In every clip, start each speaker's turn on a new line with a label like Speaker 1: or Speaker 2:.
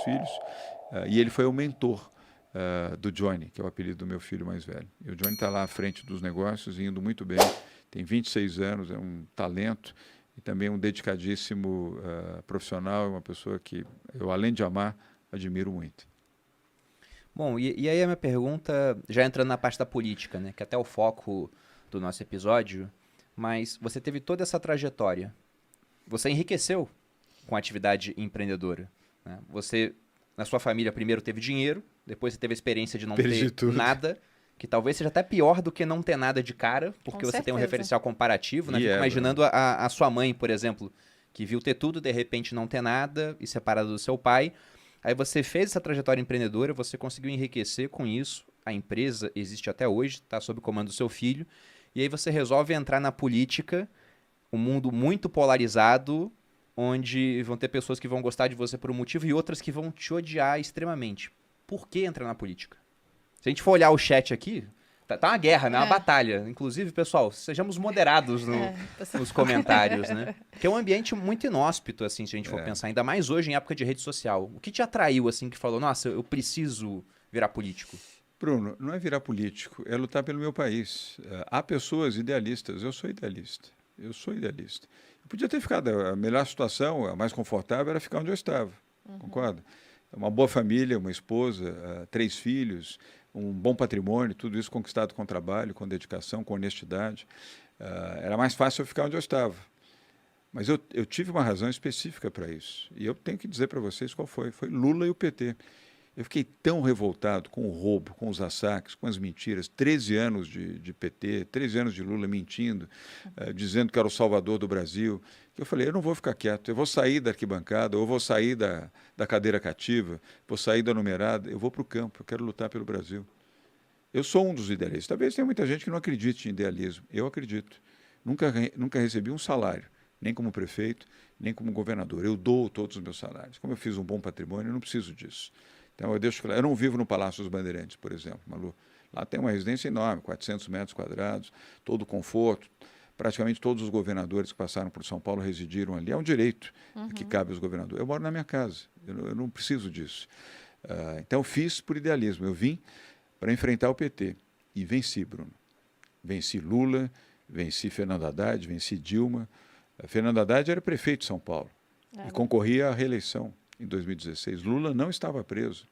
Speaker 1: filhos, e ele foi o mentor do Johnny, que é o apelido do meu filho mais velho. E o Johnny está lá à frente dos negócios, indo muito bem, tem 26 anos, é um talento e também um dedicadíssimo profissional, uma pessoa que eu, além de amar, admiro muito.
Speaker 2: Bom, e aí a minha pergunta, já entrando na parte da política, né, que é até o foco do nosso episódio, mas você teve toda essa trajetória, você enriqueceu com a atividade empreendedora, né? Você, na sua família, primeiro teve dinheiro, depois você teve a experiência de não
Speaker 1: Perdi
Speaker 2: ter
Speaker 1: tudo.
Speaker 2: nada, que talvez seja até pior do que não ter nada de cara, porque
Speaker 3: Com
Speaker 2: você tem um
Speaker 3: certeza.
Speaker 2: referencial comparativo, né?
Speaker 1: E
Speaker 2: Fico
Speaker 1: é,
Speaker 2: imaginando a sua mãe, por exemplo, que viu ter tudo, de repente não ter nada, e separada do seu pai. Aí você fez essa trajetória empreendedora, você conseguiu enriquecer com isso, a empresa existe até hoje, está sob comando do seu filho, e aí você resolve entrar na política, um mundo muito polarizado, onde vão ter pessoas que vão gostar de você por um motivo e outras que vão te odiar extremamente. Por que entrar na política? Se a gente for olhar o chat aqui, tá uma guerra, né? Uma batalha. Inclusive, pessoal, sejamos moderados nos comentários, né? Porque é um ambiente muito inóspito, assim, se a gente for pensar. Ainda mais hoje, em época de rede social. O que te atraiu, assim, que falou, nossa, eu preciso virar político?
Speaker 1: Bruno, não é virar político, é lutar pelo meu país. Há pessoas idealistas, eu sou idealista. Eu podia ter ficado, a melhor situação, a mais confortável, era ficar onde eu estava, concorda? Uma boa família, uma esposa, 3 filhos, um bom patrimônio, tudo isso conquistado com trabalho, com dedicação, com honestidade. Era mais fácil eu ficar onde eu estava. Mas eu tive uma razão específica para isso. E eu tenho que dizer para vocês qual foi. Foi Lula e o PT. Eu fiquei tão revoltado com o roubo, com os assaques, com as mentiras. 13 anos de PT, 13 anos de Lula mentindo, dizendo que era o salvador do Brasil. Que eu falei, eu não vou ficar quieto, eu vou sair da arquibancada, ou vou sair da cadeira cativa, vou sair da numerada, eu vou para o campo, eu quero lutar pelo Brasil. Eu sou um dos idealistas. Talvez tenha muita gente que não acredite em idealismo. Eu acredito. Nunca recebi um salário, nem como prefeito, nem como governador. Eu dou todos os meus salários. Como eu fiz um bom patrimônio, eu não preciso disso. Então, eu não vivo no Palácio dos Bandeirantes, por exemplo, Malu. Lá tem uma residência enorme, 400 metros quadrados, todo conforto. Praticamente todos os governadores que passaram por São Paulo residiram ali. É um direito que cabe aos governadores. Eu moro na minha casa, eu não preciso disso. Então, eu fiz por idealismo. Eu vim para enfrentar o PT e venci, Bruno. Venci Lula, venci Fernando Haddad, venci Dilma. Fernando Haddad era prefeito de São Paulo e concorria à reeleição em 2016. Lula não estava preso,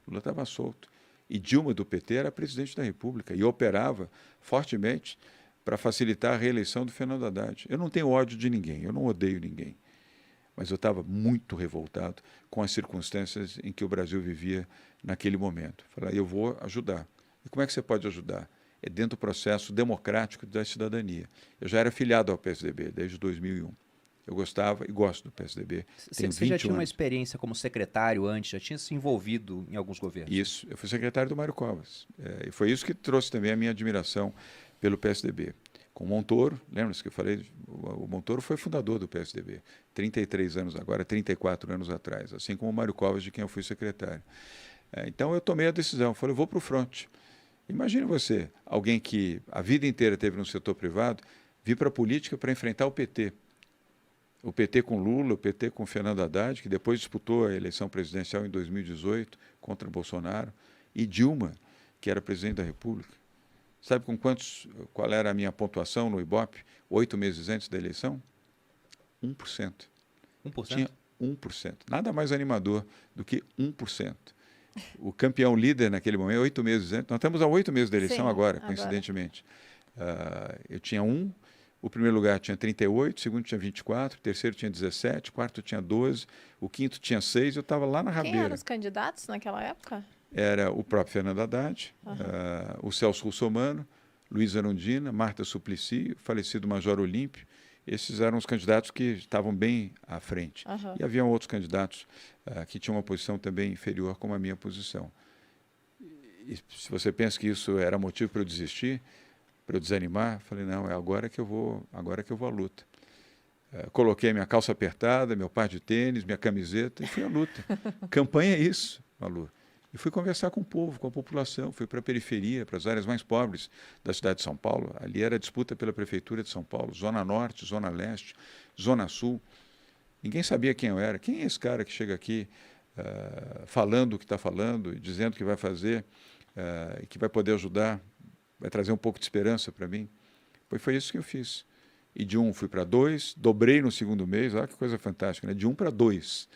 Speaker 1: Lula estava solto. E Dilma, do PT, era presidente da República e operava fortemente para facilitar a reeleição do Fernando Haddad. Eu não tenho ódio de ninguém, eu não odeio ninguém. Mas eu estava muito revoltado com as circunstâncias em que o Brasil vivia naquele momento. Falei, eu vou ajudar. E como é que você pode ajudar? É dentro do processo democrático da cidadania. Eu já era filiado ao PSDB desde 2001. Eu gostava e gosto do PSDB.
Speaker 2: Você já tinha uma experiência como secretário antes, já tinha se envolvido em alguns governos?
Speaker 1: Isso, eu fui secretário do Mário Covas. E foi isso que trouxe também a minha admiração pelo PSDB. Com o Montoro, lembra-se que eu falei? O Montoro foi fundador do PSDB, 33 anos agora, 34 anos atrás, assim como o Mário Covas, de quem eu fui secretário. Então eu tomei a decisão, falei, eu vou para o fronte. Imagine você, alguém que a vida inteira teve no setor privado, vir para a política para enfrentar o PT. O PT com Lula, o PT com Fernando Haddad, que depois disputou a eleição presidencial em 2018 contra Bolsonaro, e Dilma, que era presidente da República. Sabe qual era a minha pontuação no Ibope 8 meses antes da eleição? 1%.
Speaker 2: 1%?
Speaker 1: Tinha 1%. Nada mais animador do que 1%. O campeão líder naquele momento, 8 meses antes, nós estamos a 8 meses da eleição agora, coincidentemente. Eu tinha 1%. O primeiro lugar tinha 38, o segundo tinha 24, o terceiro tinha 17, o quarto tinha 12, o quinto tinha 6, eu estava lá na rabeira.
Speaker 3: Quem eram os candidatos naquela época?
Speaker 1: Era o próprio Fernando Haddad, o Celso Russomano, Luiz Arundina, Marta Suplicy, o falecido Major Olímpio. Esses eram os candidatos que estavam bem à frente. E haviam outros candidatos que tinham uma posição também inferior, como a minha posição. E se você pensa que isso era motivo para eu desistir, para eu desanimar, falei, não, é agora que eu vou à luta. Coloquei minha calça apertada, meu par de tênis, minha camiseta e fui à luta. Campanha é isso, Malu. E fui conversar com o povo, com a população, fui para a periferia, para as áreas mais pobres da cidade de São Paulo. Ali era a disputa pela prefeitura de São Paulo, Zona Norte, Zona Leste, Zona Sul. Ninguém sabia quem eu era. Quem é esse cara que chega aqui falando o que está falando, e dizendo que vai fazer, e que vai poder ajudar, vai trazer um pouco de esperança para mim. Foi isso que eu fiz. E de 1 fui para 2, dobrei no segundo mês, olha que coisa fantástica, né? De 1 para 2.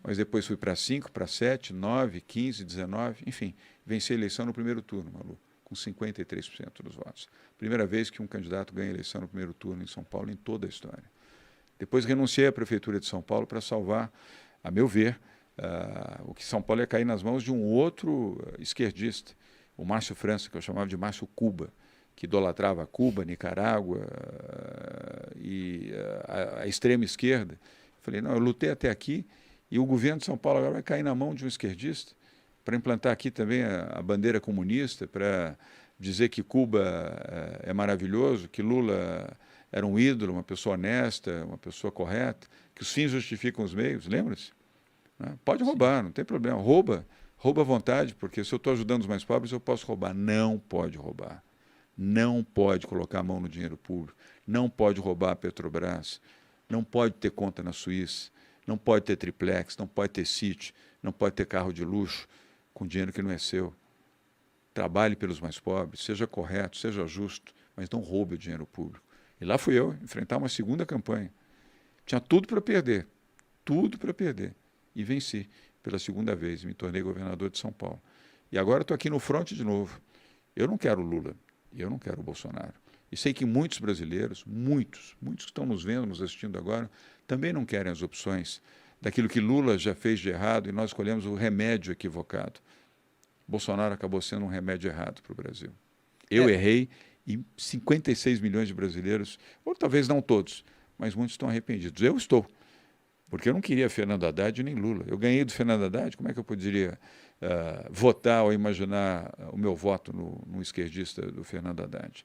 Speaker 1: Mas depois fui para 5, para 7, 9, 15, 19, enfim, venci a eleição no primeiro turno, Malu, com 53% dos votos. Primeira vez que um candidato ganha eleição no primeiro turno em São Paulo em toda a história. Depois renunciei à Prefeitura de São Paulo para salvar, a meu ver, o que São Paulo ia cair nas mãos de um outro esquerdista, o Márcio França, que eu chamava de Márcio Cuba, que idolatrava Cuba, Nicarágua e a extrema esquerda. Falei, não, eu lutei até aqui e o governo de São Paulo agora vai cair na mão de um esquerdista para implantar aqui também a bandeira comunista, para dizer que Cuba é maravilhoso, que Lula era um ídolo, uma pessoa honesta, uma pessoa correta, que os fins justificam os meios, lembra-se? Né? Pode roubar, não tem problema, rouba à vontade, porque se eu estou ajudando os mais pobres, eu posso roubar. Não pode roubar. Não pode colocar a mão no dinheiro público, não pode roubar a Petrobras, não pode ter conta na Suíça, não pode ter triplex, não pode ter sítio, não pode ter carro de luxo com dinheiro que não é seu. Trabalhe pelos mais pobres, seja correto, seja justo, mas não roube o dinheiro público. E lá fui eu enfrentar uma segunda campanha. Tinha tudo para perder, e venci pela segunda vez, me tornei governador de São Paulo. E agora estou aqui no fronte de novo. Eu não quero Lula. E eu não quero o Bolsonaro. E sei que muitos brasileiros, muitos que estão nos vendo, nos assistindo agora, também não querem as opções daquilo que Lula já fez de errado e nós escolhemos o remédio equivocado. Bolsonaro acabou sendo um remédio errado para o Brasil. Eu errei e 56 milhões de brasileiros, ou talvez não todos, mas muitos estão arrependidos. Eu estou, porque eu não queria Fernando Haddad nem Lula. Eu ganhei do Fernando Haddad, como é que eu poderia votar ou imaginar o meu voto no esquerdista do Fernando Haddad?